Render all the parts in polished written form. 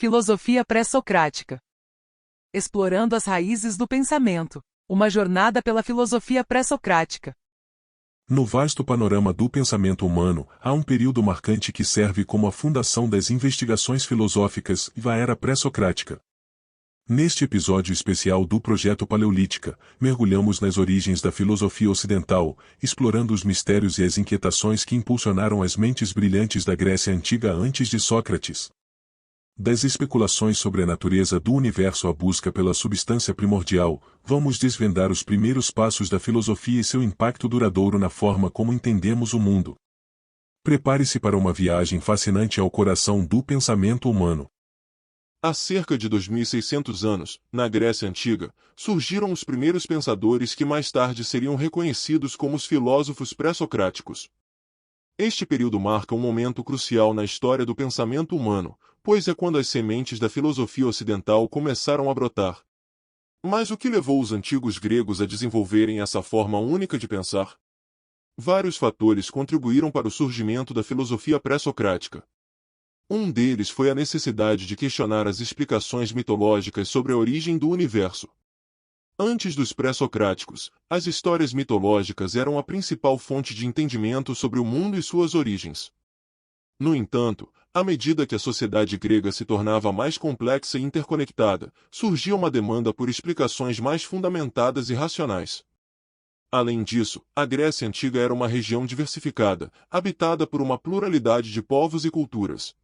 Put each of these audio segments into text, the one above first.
Filosofia pré-socrática. Explorando as raízes do pensamento. Uma jornada pela filosofia pré-socrática. No vasto panorama do pensamento humano, há um período marcante que serve como a fundação das investigações filosóficas, a era pré-socrática. Neste episódio especial do Projeto Paleolítica, mergulhamos nas origens da filosofia ocidental, explorando os mistérios e as inquietações que impulsionaram as mentes brilhantes da Grécia Antiga antes de Sócrates. Das especulações sobre a natureza do universo à busca pela substância primordial, vamos desvendar os primeiros passos da filosofia e seu impacto duradouro na forma como entendemos o mundo. Prepare-se para uma viagem fascinante ao coração do pensamento humano. Há cerca de 2.600 anos, na Grécia Antiga, surgiram os primeiros pensadores que mais tarde seriam reconhecidos como os filósofos pré-socráticos. Este período marca um momento crucial na história do pensamento humano, pois é quando as sementes da filosofia ocidental começaram a brotar. Mas o que levou os antigos gregos a desenvolverem essa forma única de pensar? Vários fatores contribuíram para o surgimento da filosofia pré-socrática. Um deles foi a necessidade de questionar as explicações mitológicas sobre a origem do universo. Antes dos pré-socráticos, as histórias mitológicas eram a principal fonte de entendimento sobre o mundo e suas origens. No entanto, à medida que a sociedade grega se tornava mais complexa e interconectada, surgia uma demanda por explicações mais fundamentadas e racionais. Além disso, a Grécia Antiga era uma região diversificada, habitada por uma pluralidade de povos e culturas.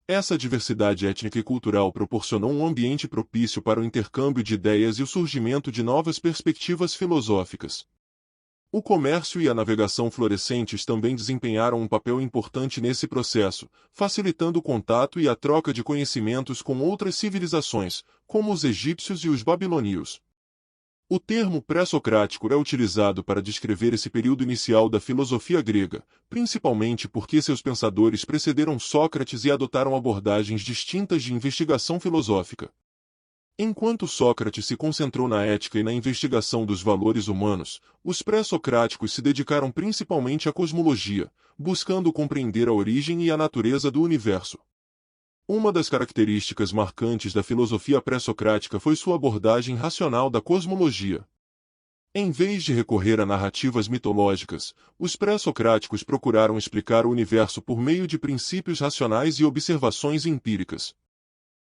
Essa diversidade étnica e cultural proporcionou um ambiente propício para o intercâmbio de ideias e o surgimento de novas perspectivas filosóficas. O comércio e a navegação florescentes também desempenharam um papel importante nesse processo, facilitando o contato e a troca de conhecimentos com outras civilizações, como os egípcios e os babilônios. O termo pré-socrático é utilizado para descrever esse período inicial da filosofia grega, principalmente porque seus pensadores precederam Sócrates e adotaram abordagens distintas de investigação filosófica. Enquanto Sócrates se concentrou na ética e na investigação dos valores humanos, os pré-socráticos se dedicaram principalmente à cosmologia, buscando compreender a origem e a natureza do universo. Uma das características marcantes da filosofia pré-socrática foi sua abordagem racional da cosmologia. Em vez de recorrer a narrativas mitológicas, os pré-socráticos procuraram explicar o universo por meio de princípios racionais e observações empíricas.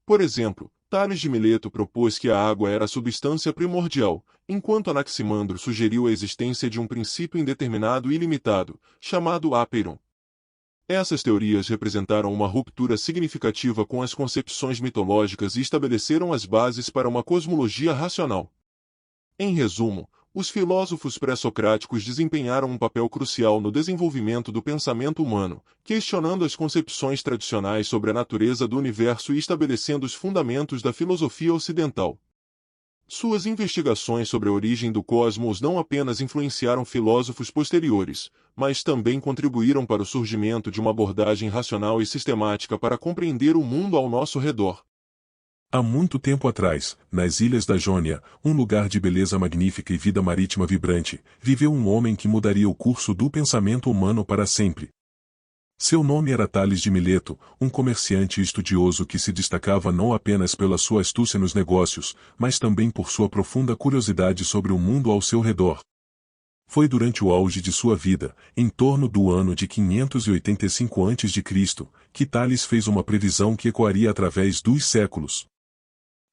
Por exemplo, Tales de Mileto propôs que a água era a substância primordial, enquanto Anaximandro sugeriu a existência de um princípio indeterminado e ilimitado, chamado apeiron. Essas teorias representaram uma ruptura significativa com as concepções mitológicas e estabeleceram as bases para uma cosmologia racional. Em resumo, os filósofos pré-socráticos desempenharam um papel crucial no desenvolvimento do pensamento humano, questionando as concepções tradicionais sobre a natureza do universo e estabelecendo os fundamentos da filosofia ocidental. Suas investigações sobre a origem do cosmos não apenas influenciaram filósofos posteriores, mas também contribuíram para o surgimento de uma abordagem racional e sistemática para compreender o mundo ao nosso redor. Há muito tempo atrás, nas Ilhas da Jônia, um lugar de beleza magnífica e vida marítima vibrante, viveu um homem que mudaria o curso do pensamento humano para sempre. Seu nome era Tales de Mileto, um comerciante e estudioso que se destacava não apenas pela sua astúcia nos negócios, mas também por sua profunda curiosidade sobre o mundo ao seu redor. Foi durante o auge de sua vida, em torno do ano de 585 a.C., que Tales fez uma previsão que ecoaria através dos séculos.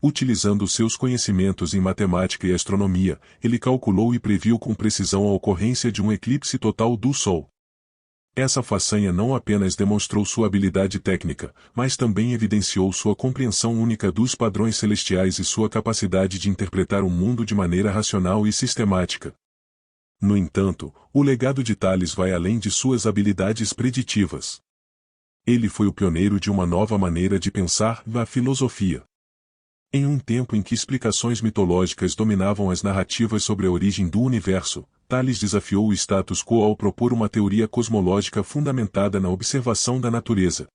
Utilizando seus conhecimentos em matemática e astronomia, ele calculou e previu com precisão a ocorrência de um eclipse total do Sol. Essa façanha não apenas demonstrou sua habilidade técnica, mas também evidenciou sua compreensão única dos padrões celestiais e sua capacidade de interpretar o mundo de maneira racional e sistemática. No entanto, o legado de Tales vai além de suas habilidades preditivas. Ele foi o pioneiro de uma nova maneira de pensar, a filosofia. Em um tempo em que explicações mitológicas dominavam as narrativas sobre a origem do universo, Tales desafiou o status quo ao propor uma teoria cosmológica fundamentada na observação da natureza.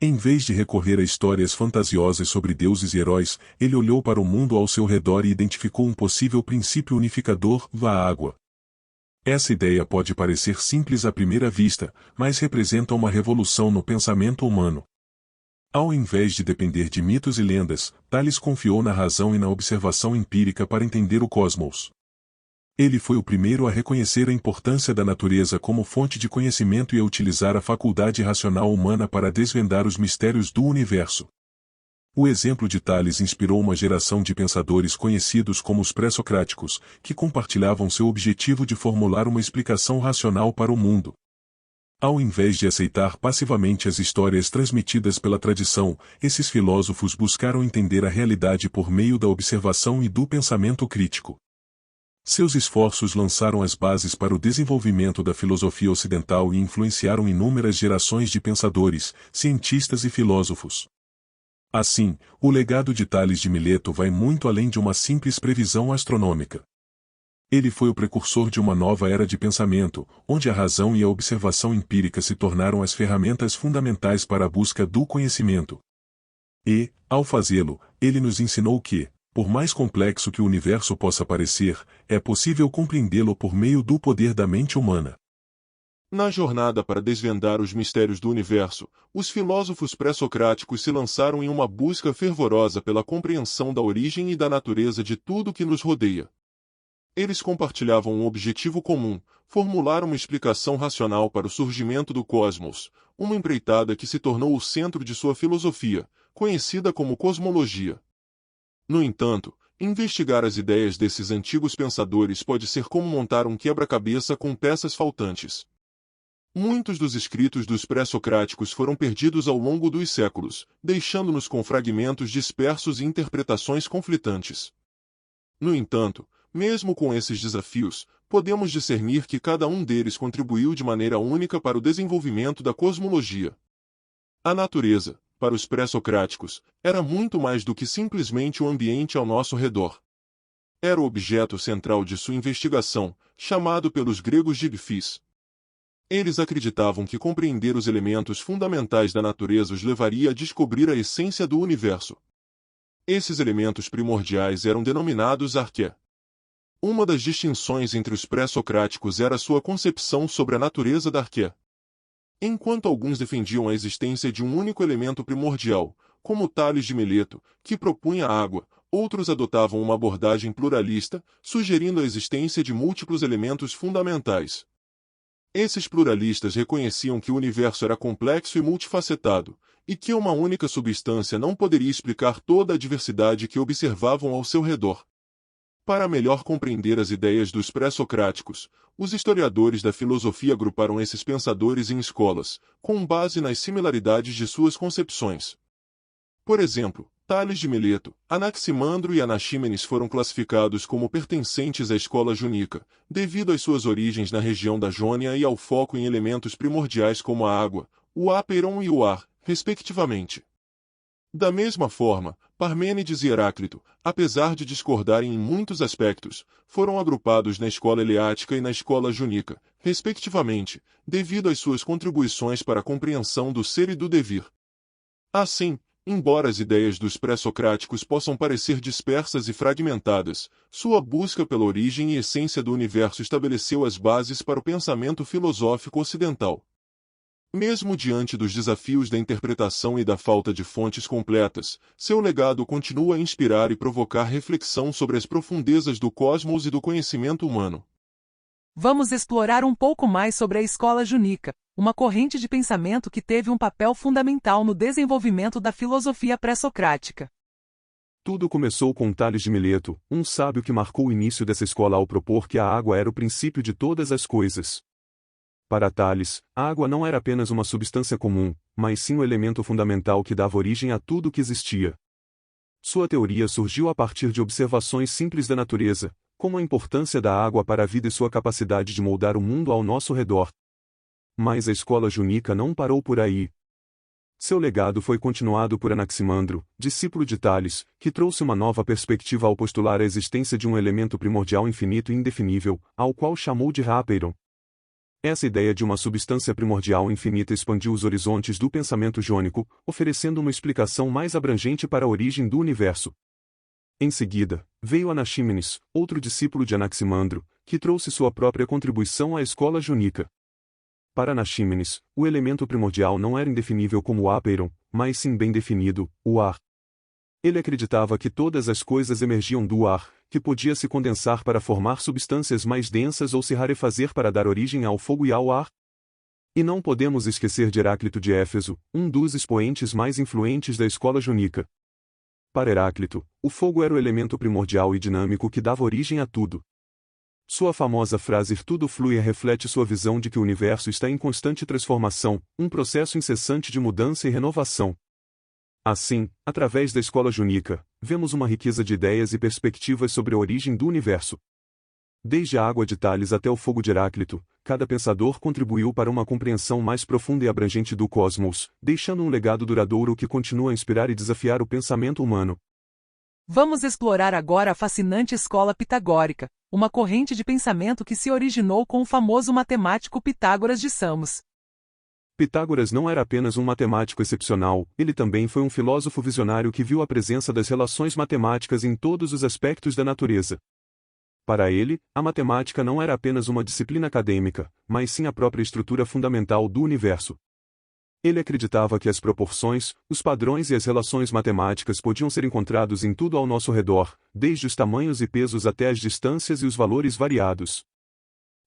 Em vez de recorrer a histórias fantasiosas sobre deuses e heróis, ele olhou para o mundo ao seu redor e identificou um possível princípio unificador, a água. Essa ideia pode parecer simples à primeira vista, mas representa uma revolução no pensamento humano. Ao invés de depender de mitos e lendas, Tales confiou na razão e na observação empírica para entender o cosmos. Ele foi o primeiro a reconhecer a importância da natureza como fonte de conhecimento e a utilizar a faculdade racional humana para desvendar os mistérios do universo. O exemplo de Tales inspirou uma geração de pensadores conhecidos como os pré-socráticos, que compartilhavam seu objetivo de formular uma explicação racional para o mundo. Ao invés de aceitar passivamente as histórias transmitidas pela tradição, esses filósofos buscaram entender a realidade por meio da observação e do pensamento crítico. Seus esforços lançaram as bases para o desenvolvimento da filosofia ocidental e influenciaram inúmeras gerações de pensadores, cientistas e filósofos. Assim, o legado de Tales de Mileto vai muito além de uma simples previsão astronômica. Ele foi o precursor de uma nova era de pensamento, onde a razão e a observação empírica se tornaram as ferramentas fundamentais para a busca do conhecimento. E, ao fazê-lo, ele nos ensinou que, por mais complexo que o universo possa parecer, é possível compreendê-lo por meio do poder da mente humana. Na jornada para desvendar os mistérios do universo, os filósofos pré-socráticos se lançaram em uma busca fervorosa pela compreensão da origem e da natureza de tudo que nos rodeia. Eles compartilhavam um objetivo comum: formular uma explicação racional para o surgimento do cosmos, uma empreitada que se tornou o centro de sua filosofia, conhecida como cosmologia. No entanto, investigar as ideias desses antigos pensadores pode ser como montar um quebra-cabeça com peças faltantes. Muitos dos escritos dos pré-socráticos foram perdidos ao longo dos séculos, deixando-nos com fragmentos dispersos e interpretações conflitantes. No entanto, mesmo com esses desafios, podemos discernir que cada um deles contribuiu de maneira única para o desenvolvimento da cosmologia. A natureza, para os pré-socráticos, era muito mais do que simplesmente o ambiente ao nosso redor. Era o objeto central de sua investigação, chamado pelos gregos de physis. Eles acreditavam que compreender os elementos fundamentais da natureza os levaria a descobrir a essência do universo. Esses elementos primordiais eram denominados arqué. Uma das distinções entre os pré-socráticos era sua concepção sobre a natureza da arqué. Enquanto alguns defendiam a existência de um único elemento primordial, como Tales de Mileto, que propunha a água, outros adotavam uma abordagem pluralista, sugerindo a existência de múltiplos elementos fundamentais. Esses pluralistas reconheciam que o universo era complexo e multifacetado, e que uma única substância não poderia explicar toda a diversidade que observavam ao seu redor. Para melhor compreender as ideias dos pré-socráticos, os historiadores da filosofia agruparam esses pensadores em escolas, com base nas similaridades de suas concepções. Por exemplo, Tales de Mileto, Anaximandro e Anaxímenes foram classificados como pertencentes à escola jônica, devido às suas origens na região da Jônia e ao foco em elementos primordiais como a água, o ápeiron e o ar, respectivamente. Da mesma forma, Parmênides e Heráclito, apesar de discordarem em muitos aspectos, foram agrupados na escola eleática e na escola jônica, respectivamente, devido às suas contribuições para a compreensão do ser e do devir. Assim, embora as ideias dos pré-socráticos possam parecer dispersas e fragmentadas, sua busca pela origem e essência do universo estabeleceu as bases para o pensamento filosófico ocidental. Mesmo diante dos desafios da interpretação e da falta de fontes completas, seu legado continua a inspirar e provocar reflexão sobre as profundezas do cosmos e do conhecimento humano. Vamos explorar um pouco mais sobre a escola jônica, uma corrente de pensamento que teve um papel fundamental no desenvolvimento da filosofia pré-socrática. Tudo começou com Tales de Mileto, um sábio que marcou o início dessa escola ao propor que a água era o princípio de todas as coisas. Para Tales, a água não era apenas uma substância comum, mas sim o elemento fundamental que dava origem a tudo que existia. Sua teoria surgiu a partir de observações simples da natureza, como a importância da água para a vida e sua capacidade de moldar o mundo ao nosso redor. Mas a escola jônica não parou por aí. Seu legado foi continuado por Anaximandro, discípulo de Tales, que trouxe uma nova perspectiva ao postular a existência de um elemento primordial infinito e indefinível, ao qual chamou de ápeiron. Essa ideia de uma substância primordial infinita expandiu os horizontes do pensamento jônico, oferecendo uma explicação mais abrangente para a origem do universo. Em seguida, veio Anaxímenes, outro discípulo de Anaximandro, que trouxe sua própria contribuição à escola jônica. Para Anaxímenes, o elemento primordial não era indefinível como o ápeiron, mas sim bem definido, o ar. Ele acreditava que todas as coisas emergiam do ar, que podia se condensar para formar substâncias mais densas ou se rarefazer para dar origem ao fogo e ao ar. E não podemos esquecer de Heráclito de Éfeso, um dos expoentes mais influentes da escola jônica. Para Heráclito, o fogo era o elemento primordial e dinâmico que dava origem a tudo. Sua famosa frase "tudo flui" reflete sua visão de que o universo está em constante transformação, um processo incessante de mudança e renovação. Assim, através da escola jônica, vemos uma riqueza de ideias e perspectivas sobre a origem do universo. Desde a água de Tales até o fogo de Heráclito, cada pensador contribuiu para uma compreensão mais profunda e abrangente do cosmos, deixando um legado duradouro que continua a inspirar e desafiar o pensamento humano. Vamos explorar agora a fascinante escola pitagórica, uma corrente de pensamento que se originou com o famoso matemático Pitágoras de Samos. Pitágoras não era apenas um matemático excepcional, ele também foi um filósofo visionário que viu a presença das relações matemáticas em todos os aspectos da natureza. Para ele, a matemática não era apenas uma disciplina acadêmica, mas sim a própria estrutura fundamental do universo. Ele acreditava que as proporções, os padrões e as relações matemáticas podiam ser encontrados em tudo ao nosso redor, desde os tamanhos e pesos até as distâncias e os valores variados.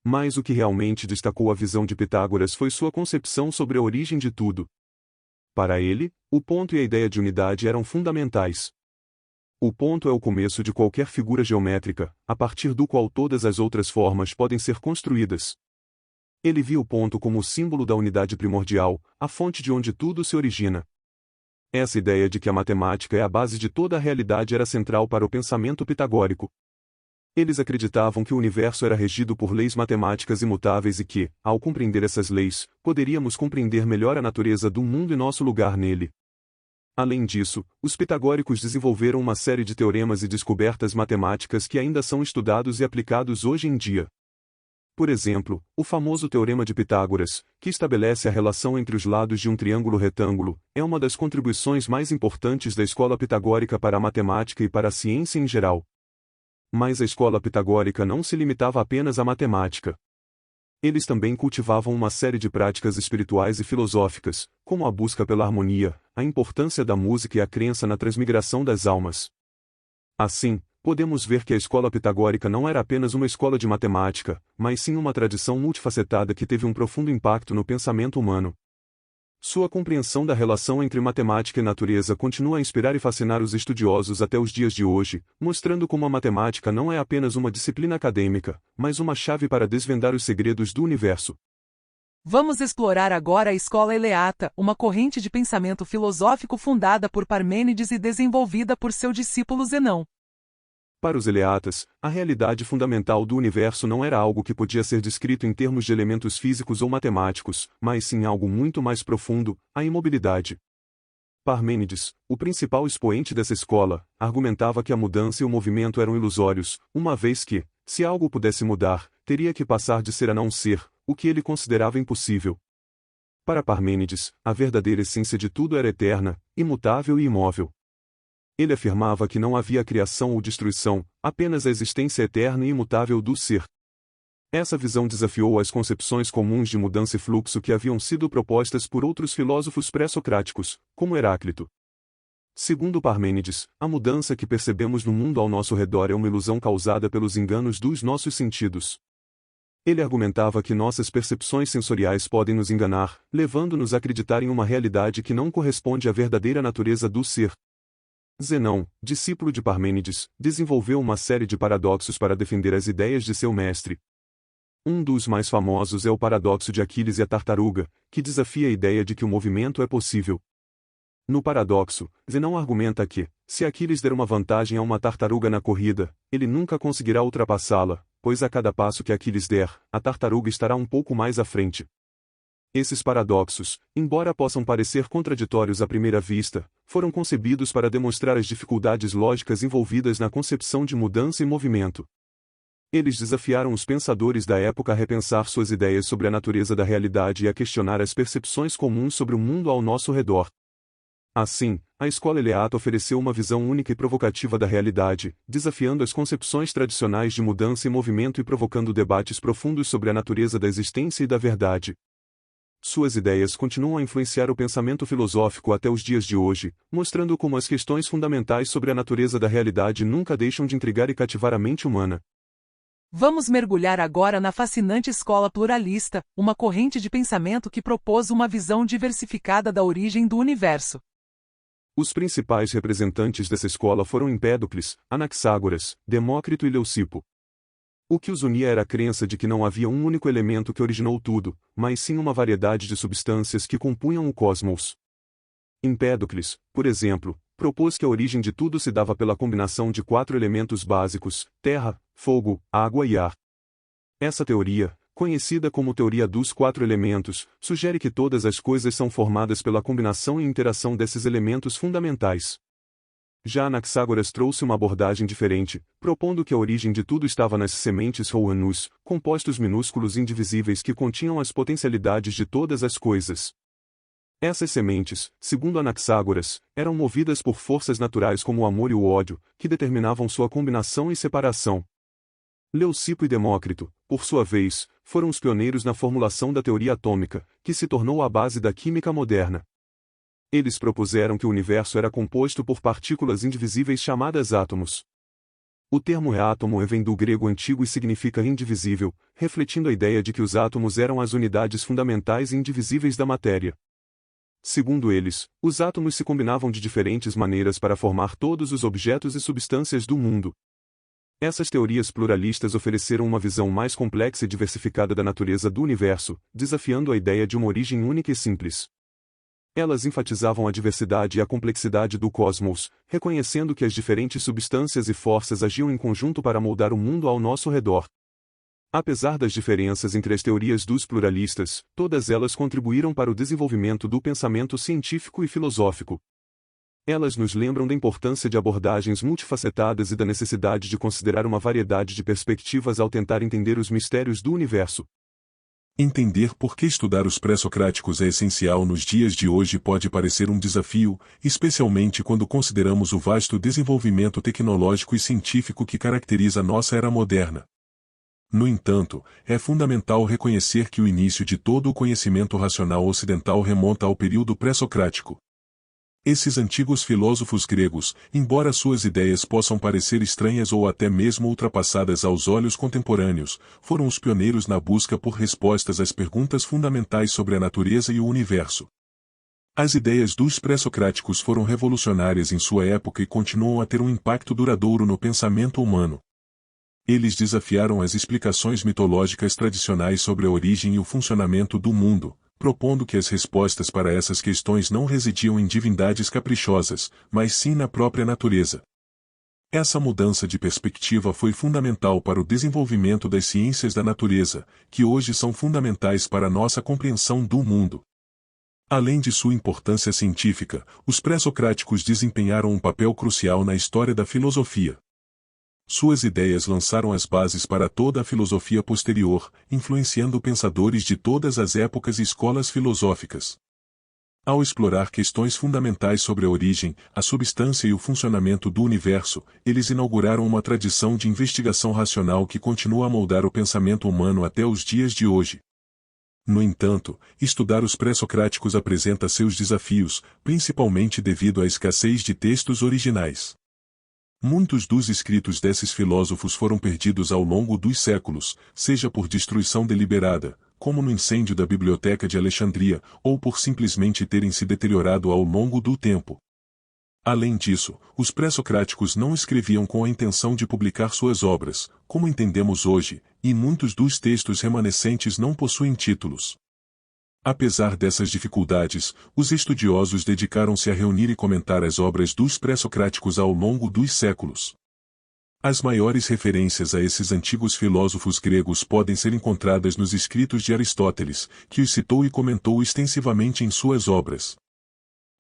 Mas o que realmente destacou a visão de Pitágoras foi sua concepção sobre a origem de tudo. Para ele, o ponto e a ideia de unidade eram fundamentais. O ponto é o começo de qualquer figura geométrica, a partir do qual todas as outras formas podem ser construídas. Ele via o ponto como o símbolo da unidade primordial, a fonte de onde tudo se origina. Essa ideia de que a matemática é a base de toda a realidade era central para o pensamento pitagórico. Eles acreditavam que o universo era regido por leis matemáticas imutáveis e que, ao compreender essas leis, poderíamos compreender melhor a natureza do mundo e nosso lugar nele. Além disso, os pitagóricos desenvolveram uma série de teoremas e descobertas matemáticas que ainda são estudados e aplicados hoje em dia. Por exemplo, o famoso Teorema de Pitágoras, que estabelece a relação entre os lados de um triângulo retângulo, é uma das contribuições mais importantes da escola pitagórica para a matemática e para a ciência em geral. Mas a escola pitagórica não se limitava apenas à matemática. Eles também cultivavam uma série de práticas espirituais e filosóficas, como a busca pela harmonia, a importância da música e a crença na transmigração das almas. Assim, podemos ver que a escola pitagórica não era apenas uma escola de matemática, mas sim uma tradição multifacetada que teve um profundo impacto no pensamento humano. Sua compreensão da relação entre matemática e natureza continua a inspirar e fascinar os estudiosos até os dias de hoje, mostrando como a matemática não é apenas uma disciplina acadêmica, mas uma chave para desvendar os segredos do universo. Vamos explorar agora a escola eleata, uma corrente de pensamento filosófico fundada por Parmênides e desenvolvida por seu discípulo Zenão. Para os eleatas, a realidade fundamental do universo não era algo que podia ser descrito em termos de elementos físicos ou matemáticos, mas sim algo muito mais profundo, a imobilidade. Parmênides, o principal expoente dessa escola, argumentava que a mudança e o movimento eram ilusórios, uma vez que, se algo pudesse mudar, teria que passar de ser a não ser, o que ele considerava impossível. Para Parmênides, a verdadeira essência de tudo era eterna, imutável e imóvel. Ele afirmava que não havia criação ou destruição, apenas a existência eterna e imutável do ser. Essa visão desafiou as concepções comuns de mudança e fluxo que haviam sido propostas por outros filósofos pré-socráticos, como Heráclito. Segundo Parmênides, a mudança que percebemos no mundo ao nosso redor é uma ilusão causada pelos enganos dos nossos sentidos. Ele argumentava que nossas percepções sensoriais podem nos enganar, levando-nos a acreditar em uma realidade que não corresponde à verdadeira natureza do ser. Zenão, discípulo de Parmênides, desenvolveu uma série de paradoxos para defender as ideias de seu mestre. Um dos mais famosos é o paradoxo de Aquiles e a tartaruga, que desafia a ideia de que o movimento é possível. No paradoxo, Zenão argumenta que, se Aquiles der uma vantagem a uma tartaruga na corrida, ele nunca conseguirá ultrapassá-la, pois a cada passo que Aquiles der, a tartaruga estará um pouco mais à frente. Esses paradoxos, embora possam parecer contraditórios à primeira vista, foram concebidos para demonstrar as dificuldades lógicas envolvidas na concepção de mudança e movimento. Eles desafiaram os pensadores da época a repensar suas ideias sobre a natureza da realidade e a questionar as percepções comuns sobre o mundo ao nosso redor. Assim, a escola eleata ofereceu uma visão única e provocativa da realidade, desafiando as concepções tradicionais de mudança e movimento e provocando debates profundos sobre a natureza da existência e da verdade. Suas ideias continuam a influenciar o pensamento filosófico até os dias de hoje, mostrando como as questões fundamentais sobre a natureza da realidade nunca deixam de intrigar e cativar a mente humana. Vamos mergulhar agora na fascinante escola pluralista, uma corrente de pensamento que propôs uma visão diversificada da origem do universo. Os principais representantes dessa escola foram Empédocles, Anaxágoras, Demócrito e Leucipo. O que os unia era a crença de que não havia um único elemento que originou tudo, mas sim uma variedade de substâncias que compunham o cosmos. Empédocles, por exemplo, propôs que a origem de tudo se dava pela combinação de 4 elementos básicos: terra, fogo, água e ar. Essa teoria, conhecida como teoria dos 4 elementos, sugere que todas as coisas são formadas pela combinação e interação desses elementos fundamentais. Já Anaxágoras trouxe uma abordagem diferente, propondo que a origem de tudo estava nas sementes ou anus, compostos minúsculos indivisíveis que continham as potencialidades de todas as coisas. Essas sementes, segundo Anaxágoras, eram movidas por forças naturais como o amor e o ódio, que determinavam sua combinação e separação. Leucipo e Demócrito, por sua vez, foram os pioneiros na formulação da teoria atômica, que se tornou a base da química moderna. Eles propuseram que o universo era composto por partículas indivisíveis chamadas átomos. O termo átomo vem do grego antigo e significa indivisível, refletindo a ideia de que os átomos eram as unidades fundamentais e indivisíveis da matéria. Segundo eles, os átomos se combinavam de diferentes maneiras para formar todos os objetos e substâncias do mundo. Essas teorias pluralistas ofereceram uma visão mais complexa e diversificada da natureza do universo, desafiando a ideia de uma origem única e simples. Elas enfatizavam a diversidade e a complexidade do cosmos, reconhecendo que as diferentes substâncias e forças agiam em conjunto para moldar o mundo ao nosso redor. Apesar das diferenças entre as teorias dos pluralistas, todas elas contribuíram para o desenvolvimento do pensamento científico e filosófico. Elas nos lembram da importância de abordagens multifacetadas e da necessidade de considerar uma variedade de perspectivas ao tentar entender os mistérios do universo. Entender por que estudar os pré-socráticos é essencial nos dias de hoje pode parecer um desafio, especialmente quando consideramos o vasto desenvolvimento tecnológico e científico que caracteriza nossa era moderna. No entanto, é fundamental reconhecer que o início de todo o conhecimento racional ocidental remonta ao período pré-socrático. Esses antigos filósofos gregos, embora suas ideias possam parecer estranhas ou até mesmo ultrapassadas aos olhos contemporâneos, foram os pioneiros na busca por respostas às perguntas fundamentais sobre a natureza e o universo. As ideias dos pré-socráticos foram revolucionárias em sua época e continuam a ter um impacto duradouro no pensamento humano. Eles desafiaram as explicações mitológicas tradicionais sobre a origem e o funcionamento do mundo, propondo que as respostas para essas questões não residiam em divindades caprichosas, mas sim na própria natureza. Essa mudança de perspectiva foi fundamental para o desenvolvimento das ciências da natureza, que hoje são fundamentais para a nossa compreensão do mundo. Além de sua importância científica, os pré-socráticos desempenharam um papel crucial na história da filosofia. Suas ideias lançaram as bases para toda a filosofia posterior, influenciando pensadores de todas as épocas e escolas filosóficas. Ao explorar questões fundamentais sobre a origem, a substância e o funcionamento do universo, eles inauguraram uma tradição de investigação racional que continua a moldar o pensamento humano até os dias de hoje. No entanto, estudar os pré-socráticos apresenta seus desafios, principalmente devido à escassez de textos originais. Muitos dos escritos desses filósofos foram perdidos ao longo dos séculos, seja por destruição deliberada, como no incêndio da Biblioteca de Alexandria, ou por simplesmente terem se deteriorado ao longo do tempo. Além disso, os pré-socráticos não escreviam com a intenção de publicar suas obras, como entendemos hoje, e muitos dos textos remanescentes não possuem títulos. Apesar dessas dificuldades, os estudiosos dedicaram-se a reunir e comentar as obras dos pré-socráticos ao longo dos séculos. As maiores referências a esses antigos filósofos gregos podem ser encontradas nos escritos de Aristóteles, que os citou e comentou extensivamente em suas obras.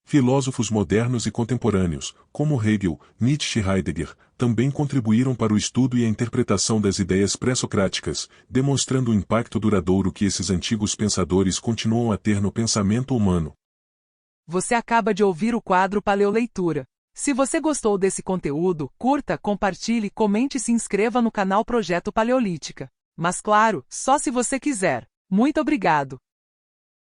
Filósofos modernos e contemporâneos, como Hegel, Nietzsche e Heidegger, também contribuíram para o estudo e a interpretação das ideias pré-socráticas, demonstrando o impacto duradouro que esses antigos pensadores continuam a ter no pensamento humano. Você acaba de ouvir o quadro Paleoleitura. Se você gostou desse conteúdo, curta, compartilhe, comente e se inscreva no canal Projeto Paleolítica. Mas claro, só se você quiser. Muito obrigado!